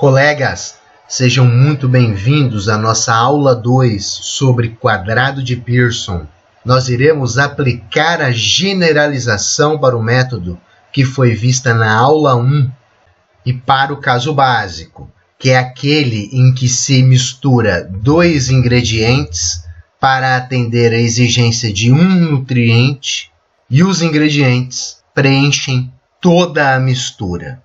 Colegas, sejam muito bem-vindos à nossa aula 2 sobre quadrado de Pearson. Nós iremos aplicar a generalização para o método que foi vista na aula 1 e para o caso básico, que é aquele em que se mistura dois ingredientes para atender a exigência de um nutriente e os ingredientes preenchem toda a mistura.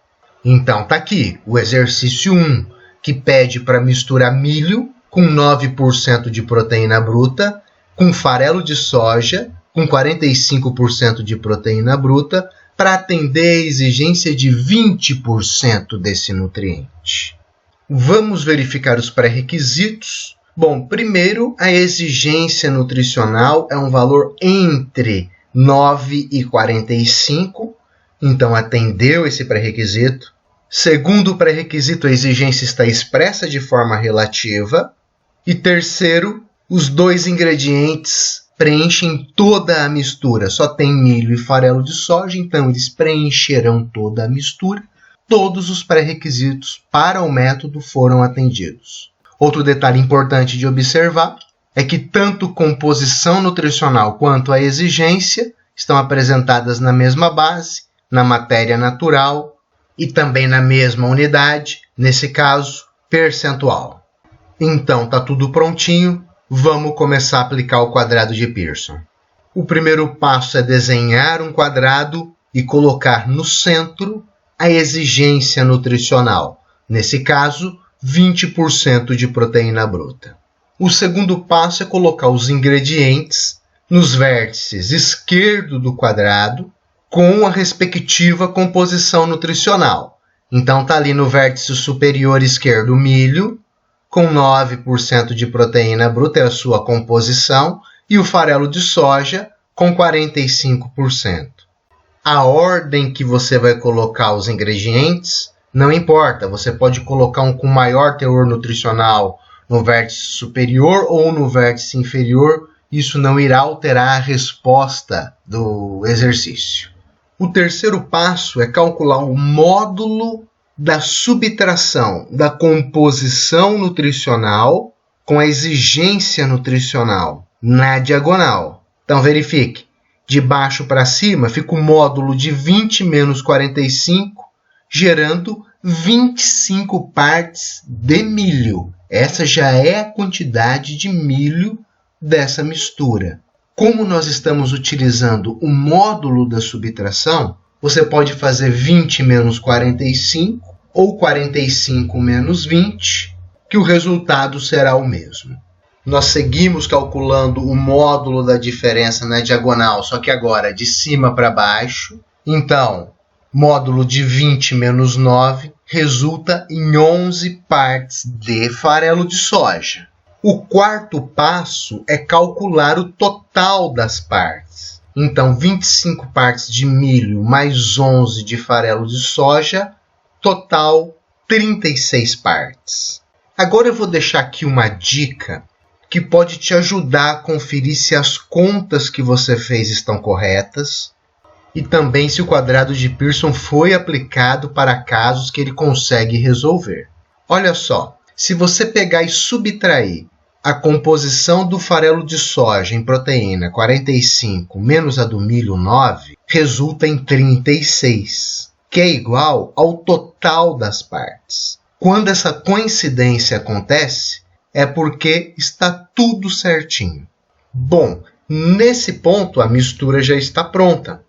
Então, está aqui o exercício 1, que pede para misturar milho com 9% de proteína bruta, com farelo de soja com 45% de proteína bruta, para atender a exigência de 20% desse nutriente. Vamos verificar os pré-requisitos. Bom, primeiro, a exigência nutricional é um valor entre 9 e 45, então atendeu esse pré-requisito. Segundo pré-requisito, a exigência está expressa de forma relativa. E terceiro, os dois ingredientes preenchem toda a mistura. Só tem milho e farelo de soja, então eles preencherão toda a mistura. Todos os pré-requisitos para o método foram atendidos. Outro detalhe importante de observar é que tanto composição nutricional quanto a exigência estão apresentadas na mesma base, na matéria natural, e também na mesma unidade, nesse caso, percentual. Então, está tudo prontinho, vamos começar a aplicar o quadrado de Pearson. O primeiro passo é desenhar um quadrado e colocar no centro a exigência nutricional, nesse caso, 20% de proteína bruta. O segundo passo é colocar os ingredientes nos vértices esquerdo do quadrado, com a respectiva composição nutricional. Então, está ali no vértice superior esquerdo o milho, com 9% de proteína bruta, é a sua composição, e o farelo de soja, com 45%. A ordem que você vai colocar os ingredientes não importa, você pode colocar um com maior teor nutricional no vértice superior ou no vértice inferior, isso não irá alterar a resposta do exercício. O terceiro passo é calcular o módulo da subtração da composição nutricional com a exigência nutricional na diagonal. Então, verifique. De baixo para cima fica o módulo de 20 menos 45, gerando 25 partes de milho. Essa já é a quantidade de milho dessa mistura. Como nós estamos utilizando o módulo da subtração, você pode fazer 20 menos 45 ou 45 menos 20, que o resultado será o mesmo. Nós seguimos calculando o módulo da diferença na diagonal, só que agora de cima para baixo. Então, módulo de 20 menos 9 resulta em 11 partes de farelo de soja. O quarto passo é calcular o total das partes. Então, 25 partes de milho mais 11 de farelo de soja, total 36 partes. Agora eu vou deixar aqui uma dica que pode te ajudar a conferir se as contas que você fez estão corretas e também se o quadrado de Pearson foi aplicado para casos que ele consegue resolver. Olha só, se você pegar e subtrair a composição do farelo de soja em proteína 45 menos a do milho 9, resulta em 36, que é igual ao total das partes. Quando essa coincidência acontece, é porque está tudo certinho. Bom, nesse ponto a mistura já está pronta.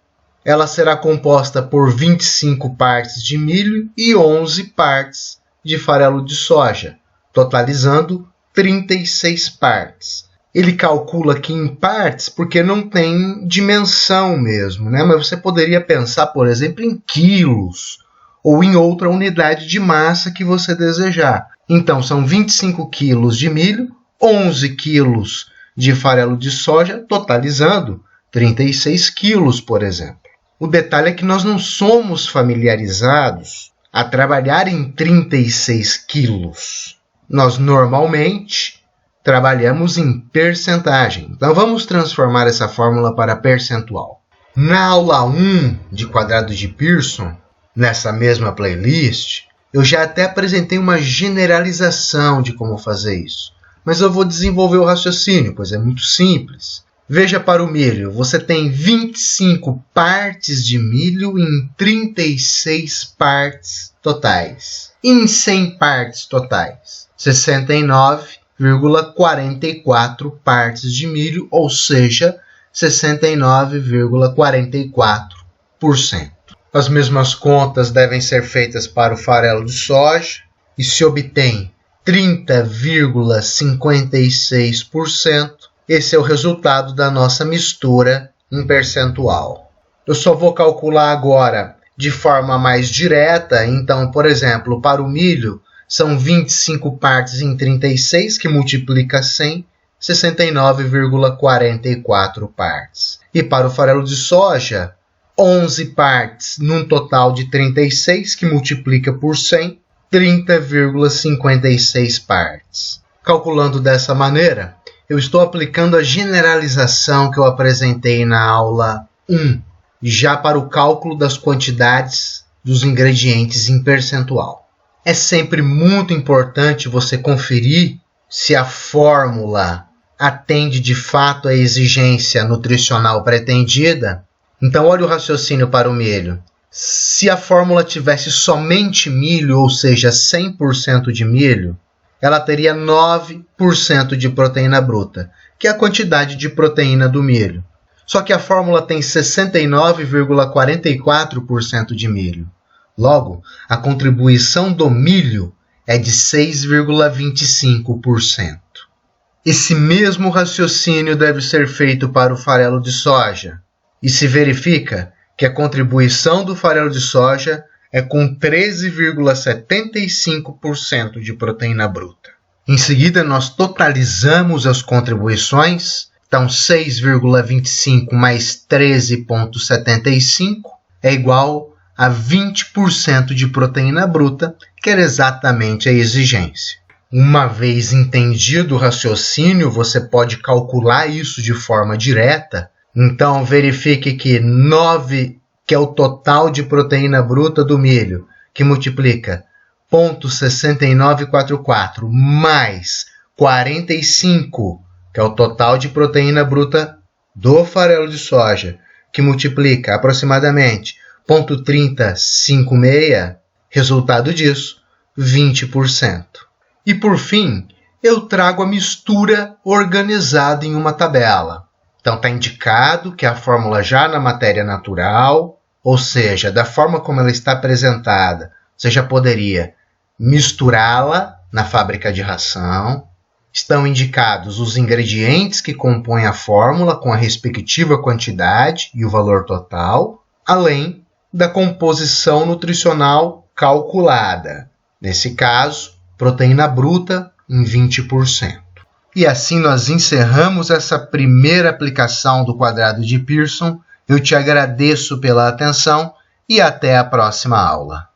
Ela será composta por 25 partes de milho e 11 partes de farelo de soja, totalizando 36 partes. Ele calcula aqui em partes porque não tem dimensão mesmo, né? Mas você poderia pensar, por exemplo, em quilos ou em outra unidade de massa que você desejar. Então, são 25 quilos de milho, 11 quilos de farelo de soja, totalizando 36 quilos, por exemplo. O detalhe é que nós não somos familiarizados a trabalhar em 36 quilos. Nós normalmente trabalhamos em percentagem. Então, vamos transformar essa fórmula para percentual. Na aula 1 de quadrado de Pearson, nessa mesma playlist, Eu já até apresentei uma generalização de como fazer isso, mas eu vou desenvolver o raciocínio, pois é muito simples. Veja para o milho, você tem 25 partes de milho em 36 partes totais. Em 100 partes totais, 69,44 partes de milho, ou seja, 69,44%. As mesmas contas devem ser feitas para o farelo de soja e se obtém 30,56%. Esse é o resultado da nossa mistura em percentual. Eu só vou calcular agora de forma mais direta. Então, por exemplo, para o milho, são 25 partes em 36, que multiplica 100, 69,44 partes. E para o farelo de soja, 11 partes num total de 36, que multiplica por 100, 30,56 partes. Calculando dessa maneira, eu estou aplicando a generalização que eu apresentei na aula 1, já para o cálculo das quantidades dos ingredientes em percentual. É sempre muito importante você conferir se a fórmula atende de fato à exigência nutricional pretendida. Então, olha o raciocínio para o milho. Se a fórmula tivesse somente milho, ou seja, 100% de milho, ela teria 9% de proteína bruta, que é a quantidade de proteína do milho. Só que a fórmula tem 69,44% de milho. Logo, a contribuição do milho é de 6,25%. Esse mesmo raciocínio deve ser feito para o farelo de soja. E se verifica que a contribuição do farelo de soja é com 13,75% de proteína bruta. Em seguida, nós totalizamos as contribuições. Então, 6,25 mais 13,75 é igual a 20% de proteína bruta, que era exatamente a exigência. Uma vez entendido o raciocínio, você pode calcular isso de forma direta. Então, verifique que 9, que é o total de proteína bruta do milho, que multiplica 0,6944 mais 45, que é o total de proteína bruta do farelo de soja, que multiplica aproximadamente 0,3056, resultado disso, 20%. E por fim, eu trago a mistura organizada em uma tabela. Então, está indicado que a fórmula já na matéria natural, ou seja, da forma como ela está apresentada, você já poderia misturá-la na fábrica de ração. Estão indicados os ingredientes que compõem a fórmula com a respectiva quantidade e o valor total, além da composição nutricional calculada. Nesse caso, proteína bruta em 20%. E assim nós encerramos essa primeira aplicação do quadrado de Pearson. Eu te agradeço pela atenção e até a próxima aula.